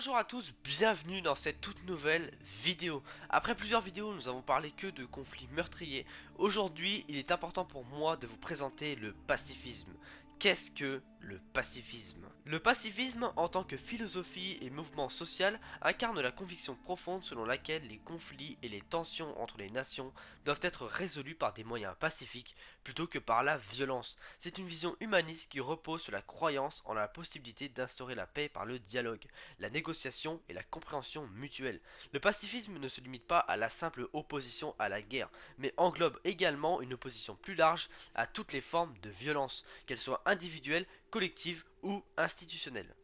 Bonjour à tous, bienvenue dans cette toute nouvelle vidéo. Après plusieurs vidéos, nous avons parlé que de conflits meurtriers. Aujourd'hui, il est important pour moi de vous présenter le pacifisme. Qu'est-ce que le pacifisme? Le pacifisme, en tant que philosophie et mouvement social, incarne la conviction profonde selon laquelle les conflits et les tensions entre les nations doivent être résolus par des moyens pacifiques plutôt que par la violence. C'est une vision humaniste qui repose sur la croyance en la possibilité d'instaurer la paix par le dialogue, la négociation et la compréhension mutuelle. Le pacifisme ne se limite pas à la simple opposition à la guerre, mais englobe également une opposition plus large à toutes les formes de violence, qu'elles soient individuelles, collectives ou institutionnelles.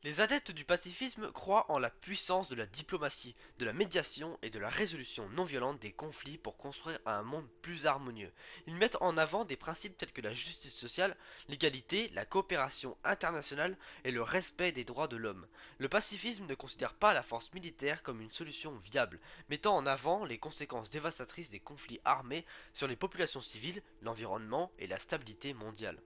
Les adeptes du pacifisme croient en la puissance de la diplomatie, de la médiation et de la résolution non violente des conflits pour construire un monde plus harmonieux. Ils mettent en avant des principes tels que la justice sociale, l'égalité, la coopération internationale et le respect des droits de l'homme. Le pacifisme ne considère pas la force militaire comme une solution viable, mettant en avant les conséquences dévastatrices des conflits armés sur les populations civiles, l'environnement et la stabilité mondiale.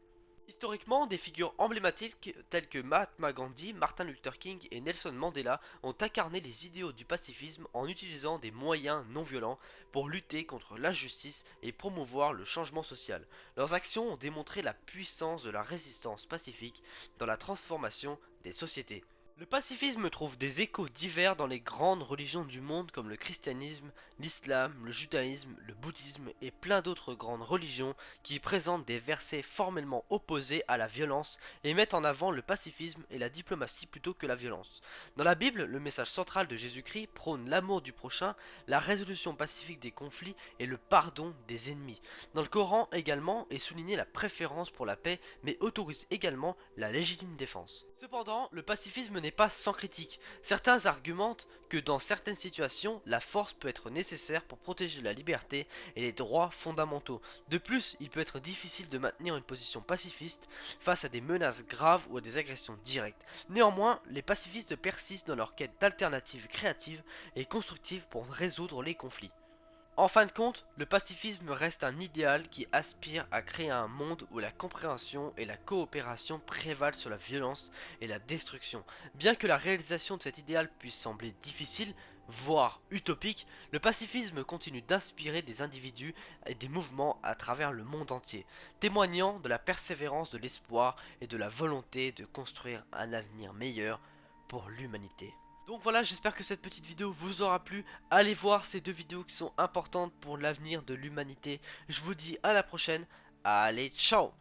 Historiquement, des figures emblématiques telles que Mahatma Gandhi, Martin Luther King et Nelson Mandela ont incarné les idéaux du pacifisme en utilisant des moyens non violents pour lutter contre l'injustice et promouvoir le changement social. Leurs actions ont démontré la puissance de la résistance pacifique dans la transformation des sociétés. Le pacifisme trouve des échos divers dans les grandes religions du monde comme le christianisme, l'islam, le judaïsme, le bouddhisme et plein d'autres grandes religions qui présentent des versets formellement opposés à la violence et mettent en avant le pacifisme et la diplomatie plutôt que la violence. Dans la Bible, le message central de Jésus-Christ prône l'amour du prochain, la résolution pacifique des conflits et le pardon des ennemis. Dans le Coran également est soulignée la préférence pour la paix mais autorise également la légitime défense. Cependant, le pacifisme n'est pas sans critique. Certains argumentent que dans certaines situations, la force peut être nécessaire pour protéger la liberté et les droits fondamentaux. De plus, il peut être difficile de maintenir une position pacifiste face à des menaces graves ou à des agressions directes. Néanmoins, les pacifistes persistent dans leur quête d'alternatives créatives et constructives pour résoudre les conflits. En fin de compte, le pacifisme reste un idéal qui aspire à créer un monde où la compréhension et la coopération prévalent sur la violence et la destruction. Bien que la réalisation de cet idéal puisse sembler difficile, voire utopique, le pacifisme continue d'inspirer des individus et des mouvements à travers le monde entier, témoignant de la persévérance de l'espoir et de la volonté de construire un avenir meilleur pour l'humanité. Donc voilà, j'espère que cette petite vidéo vous aura plu. Allez voir ces deux vidéos qui sont importantes pour l'avenir de l'humanité. Je vous dis à la prochaine. Allez, ciao!